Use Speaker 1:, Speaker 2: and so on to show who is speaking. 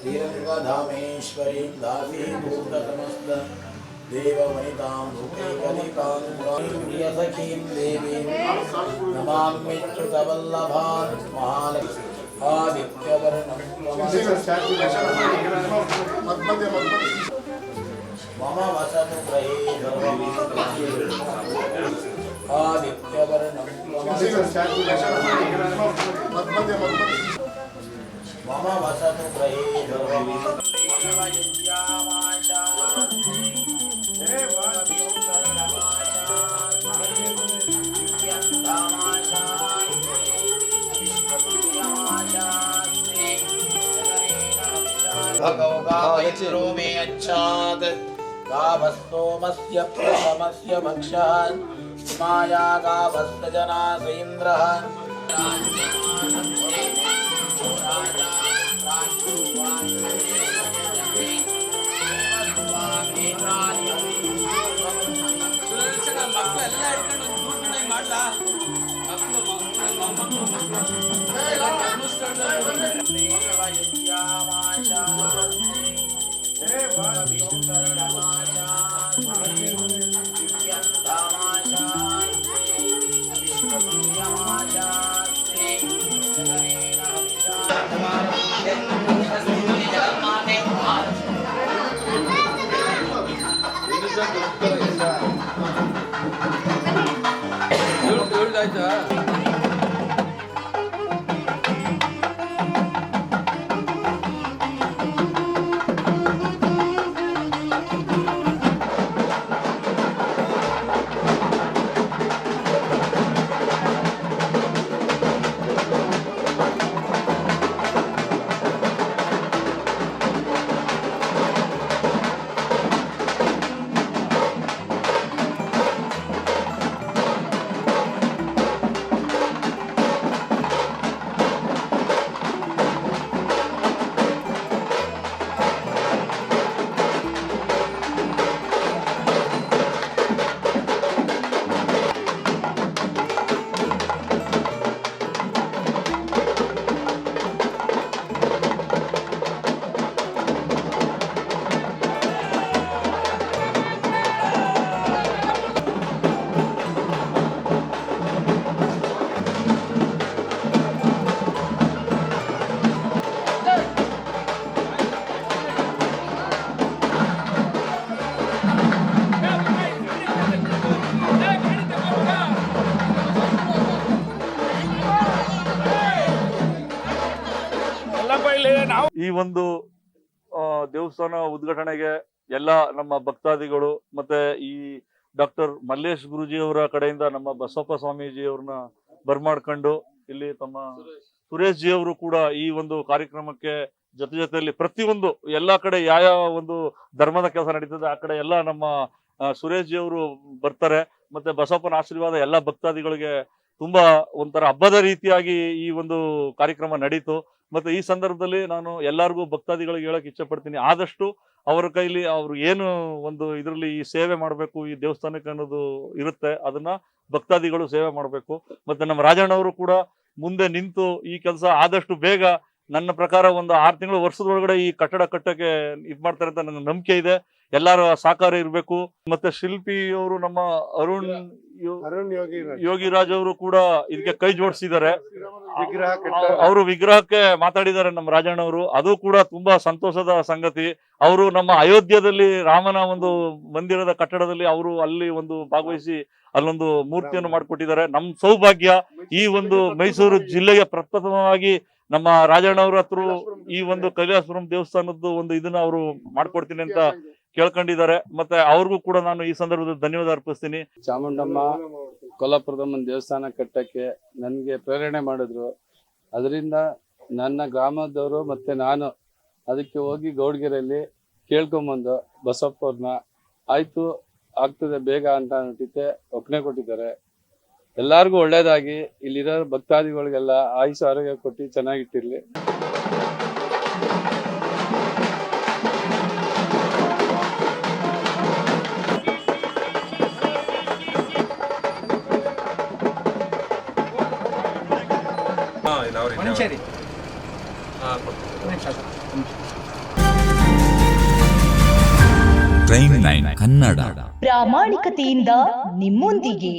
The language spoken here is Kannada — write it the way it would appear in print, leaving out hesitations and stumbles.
Speaker 1: श्रीरङ्गधामेश्वरीं दासीभूतसमस्त देववनितां प्रियसखीं देवीं नमाम्यच्युतवल्लभान् महालक्ष्मी आदित्यवर्णं मम वसतु गृहे आदित्यवर्णं मम वसतु गृहे भगवो मे अच्छात् गावस्तोमस्य प्रथमस्य भक्षात् माया गावस्त जनास इन्द्रः
Speaker 2: ಈ ಒಂದು ದೇವಸ್ಥಾನ ಉದ್ಘಾಟನೆಗೆ ಎಲ್ಲ ನಮ್ಮ ಭಕ್ತಾದಿಗಳು ಮತ್ತೆ ಈ ಡಾಕ್ಟರ್ ಮಲ್ಲೇಶ್ ಗುರುಜಿ ಅವರ ಕಡೆಯಿಂದ ನಮ್ಮ ಬಸವಪ್ಪ ಸ್ವಾಮೀಜಿ ಅವ್ರನ್ನ ಬರ್ಮಾಡ್ಕೊಂಡು ಇಲ್ಲಿ ತಮ್ಮ ಸುರೇಶ್ ಜಿ ಅವರು ಕೂಡ ಈ ಒಂದು ಕಾರ್ಯಕ್ರಮಕ್ಕೆ ಜೊತೆಯಲ್ಲಿ ಪ್ರತಿಯೊಂದು ಎಲ್ಲಾ ಕಡೆ ಯಾವ ಒಂದು ಧರ್ಮದ ಕೆಲಸ ನಡೀತದೆ ಆ ಕಡೆ ಎಲ್ಲ ನಮ್ಮ ಸುರೇಶ್ ಜಿ ಅವರು ಬರ್ತಾರೆ. ಮತ್ತೆ ಬಸವಪ್ಪನ ಆಶೀರ್ವಾದ ಎಲ್ಲ ಭಕ್ತಾದಿಗಳಿಗೆ ತುಂಬಾ ಒಂಥರ ಹಬ್ಬದ ರೀತಿಯಾಗಿ ಈ ಒಂದು ಕಾರ್ಯಕ್ರಮ ನಡೀತು. ಮತ್ತೆ ಈ ಸಂದರ್ಭದಲ್ಲಿ ನಾನು ಎಲ್ಲರಿಗೂ ಭಕ್ತಾದಿಗಳಿಗೆ ಹೇಳಕ್ ಇಚ್ಛೆ ಪಡ್ತೀನಿ, ಆದಷ್ಟು ಅವರ ಕೈಲಿ ಅವ್ರು ಏನು ಒಂದು ಇದರಲ್ಲಿ ಈ ಸೇವೆ ಮಾಡಬೇಕು ಈ ದೇವಸ್ಥಾನಕ್ಕೆ ಅನ್ನೋದು ಇರುತ್ತೆ, ಅದನ್ನ ಭಕ್ತಾದಿಗಳು ಸೇವೆ ಮಾಡಬೇಕು. ಮತ್ತೆ ನಮ್ಮ ರಾಜಣ್ಣವರು ಕೂಡ ಮುಂದೆ ನಿಂತು ಈ ಕೆಲಸ ಆದಷ್ಟು ಬೇಗ, ನನ್ನ ಪ್ರಕಾರ ಒಂದು 6 ತಿಂಗಳು ವರ್ಷದೊಳಗಡೆ ಈ ಕಟ್ಟಡ ಕಟ್ಟಕ್ಕೆ ಇದ್ ಮಾಡ್ತಾರೆ ಅಂತ ನನ್ನ ನಂಬಿಕೆ ಇದೆ. ಎಲ್ಲಾರು ಸಹಕಾರ ಇರ್ಬೇಕು. ಮತ್ತೆ ಶಿಲ್ಪಿ ಅವರು ನಮ್ಮ ಅರುಣ್ ಯೋಗಿರಾಜ್ ಅವರು ಕೂಡ ಇದಕ್ಕೆ ಕೈ ಜೋಡಿಸಿದ್ದಾರೆ. ಅವರು ವಿಗ್ರಹಕ್ಕೆ ಮಾತಾಡಿದ್ದಾರೆ ನಮ್ಮ ರಾಜಣ್ಣವರು, ಅದು ಕೂಡ ತುಂಬಾ ಸಂತೋಷದ ಸಂಗತಿ. ಅವರು ನಮ್ಮ ಅಯೋಧ್ಯದಲ್ಲಿ ರಾಮನ ಒಂದು ಮಂದಿರದ ಕಟ್ಟಡದಲ್ಲಿ ಅವರು ಅಲ್ಲಿ ಒಂದು ಭಾಗವಹಿಸಿ ಅಲ್ಲೊಂದು ಮೂರ್ತಿಯನ್ನು ಮಾಡಿಕೊಟ್ಟಿದ್ದಾರೆ. ನಮ್ ಸೌಭಾಗ್ಯ ಈ ಒಂದು ಮೈಸೂರು ಜಿಲ್ಲೆಗೆ ಪ್ರಪ್ರಥಮವಾಗಿ ನಮ್ಮ ರಾಜಣ್ಣವ್ರ ಹತ್ರ ಈ ಒಂದು ಕೈಲಾಸಪುರಂ ದೇವಸ್ಥಾನದ್ದು ಒಂದು ಇದನ್ನ ಅವರು ಮಾಡ್ಕೊಡ್ತೀನಿ ಅಂತ ಕೇಳ್ಕೊಂಡಿದ್ದಾರೆ. ಮತ್ತೆ ಅವ್ರಿಗೂ ಕೂಡ ನಾನು ಈ ಸಂದರ್ಭದಲ್ಲಿ ಧನ್ಯವಾದ ಅರ್ಪಿಸ್ತೀನಿ.
Speaker 3: ಚಾಮುಂಡಮ್ಮ ಕೊಲ್ಲಾಪುರದಮ್ಮನ ದೇವಸ್ಥಾನ ಕಟ್ಟಕ್ಕೆ ನನಗೆ ಪ್ರೇರಣೆ ಮಾಡಿದ್ರು. ಅದರಿಂದ ನನ್ನ ಗ್ರಾಮದವರು ಮತ್ತೆ ನಾನು ಅದಕ್ಕೆ ಹೋಗಿ ಗೌಡ್ಗೆರೆಯಲ್ಲಿ ಕೇಳ್ಕೊಂಬಂದು ಬಸವಪ್ಪವ್ರನ್ನ ಆಯ್ತು ಆಗ್ತದೆ ಬೇಗ ಅಂತ ಅಂತಿದ್ದೆ, ಒಪ್ಪನೆ ಕೊಟ್ಟಿದ್ದಾರೆ. ಎಲ್ಲಾರ್ಗೂ ಒಳ್ಳೇದಾಗಿ ಇಲ್ಲಿರೋ ಭಕ್ತಾದಿಗಳಿಗೆಲ್ಲ ಆಯುಷ ಆರೋಗ್ಯ ಕೊಟ್ಟು ಚೆನ್ನಾಗಿಟ್ಟಿರ್ಲಿ.
Speaker 4: ಒಂದು ನಿಮಿಷ ಕ್ರೈಮ್ 9 ಕನ್ನಡ
Speaker 5: ಪ್ರಾಮಾಣಿಕತೆಯಿಂದ ನಿಮ್ಮೊಂದಿಗೆ.